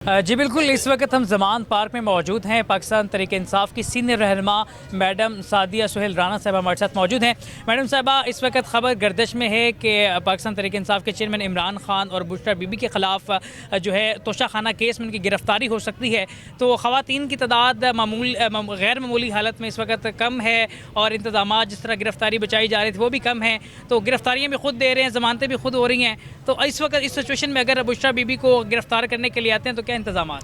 جی بالکل، اس وقت ہم زمان پارک میں موجود ہیں۔ پاکستان تحریک انصاف کی سینئر رہنما میڈم سعدیہ سہیل رانا صاحبہ ہمارے ساتھ موجود ہیں۔ میڈم صاحبہ، اس وقت خبر گردش میں ہے کہ پاکستان تحریک انصاف کے چیئرمین عمران خان اور بشریٰ بی بی کے خلاف جو ہے توشہ خانہ کیس میں ان کی گرفتاری ہو سکتی ہے، تو خواتین کی تعداد غیر معمولی حالت میں اس وقت کم ہے، اور انتظامات جس طرح گرفتاری بچائی جا رہی تھی وہ بھی کم ہیں، تو گرفتاریاں بھی خود دے رہے ہیں، ضمانتیں بھی خود ہو رہی ہیں، تو اس وقت اس سچویشن میں اگر بشریٰ بی بی کو گرفتار کرنے کے لیے آتے ہیں تو کیا انتظامات؟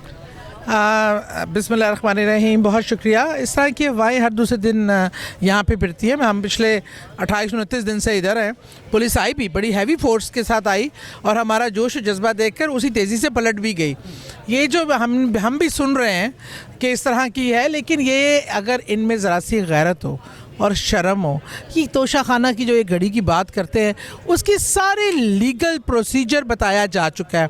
بسم اللہ الرحمن الرحیم، بہت شکریہ۔ اس طرح کی افواہیں ہر دوسرے دن یہاں پہ پھرتی ہیں۔ ہم پچھلے 28-29 دن سے ادھر ہیں۔ پولیس آئی بھی بڑی ہیوی فورس کے ساتھ آئی، اور ہمارا جوش و جذبہ دیکھ کر اسی تیزی سے پلٹ بھی گئی۔ یہ جو ہم بھی سن رہے ہیں کہ اس طرح کی ہے، لیکن یہ اگر ان میں ذرا سی غیرت ہو اور شرم ہو، یہ توشہ خانہ کی جو ایک گھڑی کی بات کرتے ہیں، اس کی سارے لیگل پروسیجر بتایا جا چکا ہے۔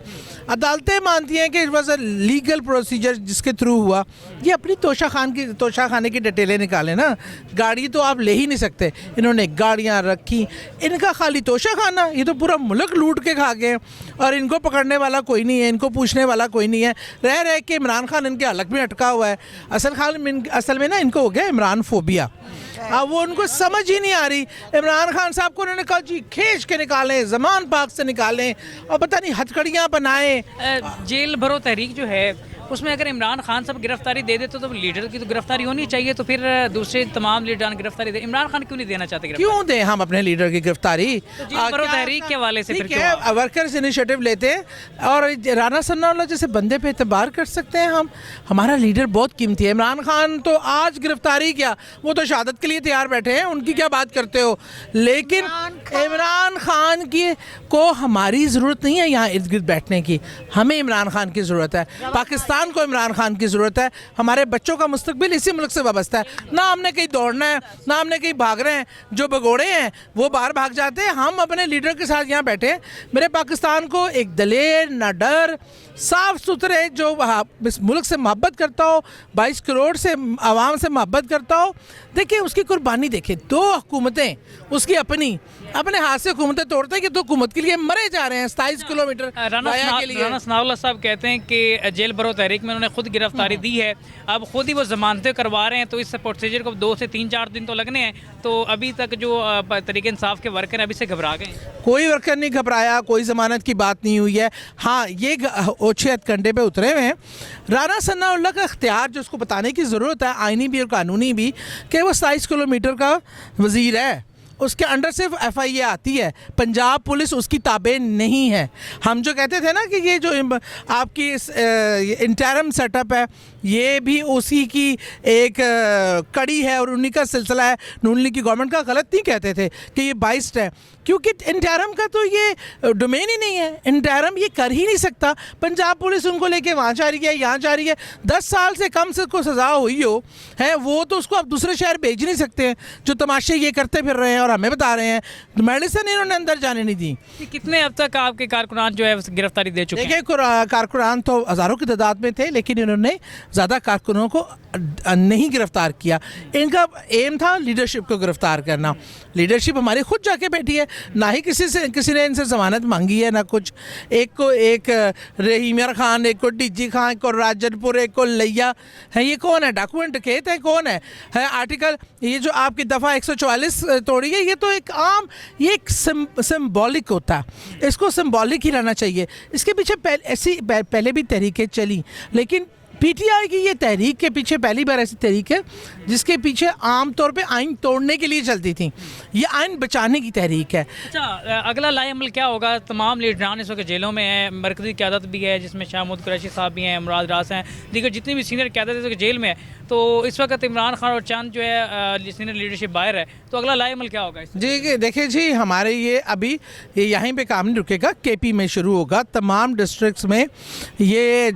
عدالتیں مانتی ہیں کہ it was a legal procedure جس کے تھرو ہوا۔ یہ اپنی توشہ خانے کی ڈیٹیلیں نکالیں نا، گاڑی تو آپ لے ہی نہیں سکتے۔ انہوں نے گاڑیاں رکھی، ان کا خالی توشہ خانہ، یہ تو پورا ملک لوٹ کے کھا گئے، اور ان کو پکڑنے والا کوئی نہیں ہے، ان کو پوچھنے والا کوئی نہیں ہے۔ رہ کے عمران خان ان کے حلق میں اٹکا ہوا ہے۔ اصل میں نا ان کو ہو گیا عمران فوبیا۔ وہ ان کو سمجھ ہی نہیں آ رہی۔ عمران خان صاحب کو انہوں نے کہا جی کھینچ کے نکالیں، زمان پاک سے نکالیں، اور پتہ نہیں ہتھکڑیاں بنائیں۔ جیل بھرو تحریک جو ہے اس میں اگر عمران خان صاحب گرفتاری دے دے تو لیڈر کی تو گرفتاری ہونی چاہیے، تو پھر دوسرے تمام لیڈران گرفتاری دے، عمران خان کیوں نہیں دینا چاہتے گرفتاری؟ کیوں دیں ہم اپنے لیڈر کی گرفتاری؟ جیل بھرو تحریک کے حوالے سے پھر کیوں ورکرز انیشیٹو لیتے ہیں، اور رانا ثناء اللہ جیسے بندے پہ اعتبار کر سکتے ہیں ہم؟ ہمارا لیڈر بہت قیمتی ہے۔ عمران خان تو آج گرفتاری کیا، وہ تو شہادت کے لیے تیار بیٹھے ہیں، ان کی کیا بات کرتے ہو؟ لیکن عمران خان کو ہماری ضرورت نہیں ہے یہاں ارد گرد بیٹھنے کی، ہمیں عمران خان کی ضرورت ہے، پاکستان کو عمران خان کی ضرورت ہے۔ ہمارے بچوں کا مستقبل اسی ملک سے وابستہ ہے۔ نہ ہم نے کہیں دوڑنا ہے، نہ ہم نے کہیں بھاگ رہے ہیں۔ جو بگوڑے ہیں وہ باہر بھاگ جاتے ہیں، ہم اپنے لیڈر کے ساتھ یہاں بیٹھے ہیں۔ میرے پاکستان کو ایک دلیر، نہ ڈر، صاف ستھرے، جو اس ملک سے محبت کرتا ہو، 22 کروڑ سے عوام سے محبت کرتا ہو، دیکھیں اس کی قربانی دیکھیں۔ دو حکومتیں اس کی اپنے ہاتھ سے حکومتیں توڑتے ہیں کہ دو حکومت کے لیے مرے جا رہے ہیں 27 کلومیٹر کے لیے۔ رانا ثناء اللہ صاحب کہتے ہیں کہ جیل بھرو تحریک میں انہوں نے خود گرفتاری دی ہے، اب خود ہی وہ ضمانتیں کروا رہے ہیں، تو اس پروسیجر کو 2 سے 3-4 دن تو لگنے ہیں، تو ابھی تک جو تحریک انصاف کے ورکر ابھی سے گھبرا گئے ہیں۔ کوئی ورکر نہیں گھبرایا، کوئی ضمانت کی بات نہیں ہوئی ہے۔ ہاں، یہ اوچھے ہتھ کنڈے پہ اترے ہوئے ہیں۔ رانا ثناء اللہ کا اختیار جو اس کو بتانے کی ضرورت ہے، آئینی بھی اور قانونی بھی، کہ وہ 27 کلومیٹر کا وزیر ہے، اس کے انڈر صرف FIA آتی ہے، پنجاب پولیس اس کی تابع نہیں ہے۔ ہم جو کہتے تھے نا کہ یہ جو آپ کی انٹرم سیٹ اپ ہے، یہ بھی اسی کی ایک کڑی ہے اور انہی کا سلسلہ ہے۔ نون لیگ کی گورنمنٹ کا غلط نہیں کہتے تھے کہ یہ بائسڈ ہے، کیونکہ انٹرم کا تو یہ ڈومین ہی نہیں ہے۔ انٹرم یہ کر ہی نہیں سکتا۔ پنجاب پولیس ان کو لے کے وہاں جا رہی ہے، یہاں جا رہی ہے۔ 10 سال سے کم سے کو سزا ہوئی ہو ہے، وہ تو اس کو اب دوسرے شہر بھیج نہیں سکتے ہیں، جو تماشے یہ کرتے پھر رہے ہیں اور ہمیں بتا رہے ہیں۔ میڈیسن انہوں نے اندر جانے نہیں دی۔ کتنے اب تک آپ کے کارکنان جو ہے گرفتاری دے چکے ہیں؟ دیکھیں، کارکنان تو ہزاروں کی تعداد میں تھے، لیکن انہوں نے زیادہ کارکنوں کو نہیں گرفتار کیا۔ ان کا ایم تھا لیڈرشپ کو گرفتار کرنا۔ لیڈرشپ ہماری خود جا کے بیٹھی ہے، نہ ہی کسی نے ان سے ضمانت مانگی ہے، نہ کچھ۔ ایک رحیم یار خان، ایک کو ڈیجی خان، ایک کو راجن پور، ایک کو لیا ہے۔ یہ کون ہے؟ ڈاکومنٹ ڈکیت ہے؟ کون ہے آرٹیکل؟ یہ جو آپ کی دفعہ 144 توڑی ہے، یہ تو ایک عام، یہ ایک سمبولک ہوتا ہے، اس کو سمبولک ہی رہنا چاہیے۔ اس کے پیچھے ایسی پہلے بھی تحریکیں چلی، لیکن PTI کی یہ تحریک کے پیچھے پہلی بار ایسی تحریک ہے جس کے پیچھے عام طور پہ آئین توڑنے کے لیے چلتی تھی، یہ آئین بچانے کی تحریک ہے۔ اچھا، اگلا لائے عمل کیا ہوگا؟ تمام لیڈران اس وقت جیلوں میں ہیں، مرکزی قیادت بھی ہے جس میں شاہ محمود قریشی صاحب بھی ہیں، مراد راس ہیں، دیگر جتنی بھی سینئر قیادت اس وقت جیل میں ہے، تو اس وقت عمران خان اور چاند جو ہے سینئر لیڈرشپ باہر ہے، تو اگلا لائے عمل کیا ہوگا؟ جی دیکھیں جی، ہمارے یہ ابھی یہیں پہ کام نہیں رکے گا، KP میں شروع ہوگا، تمام ڈسٹرکٹس میں یہ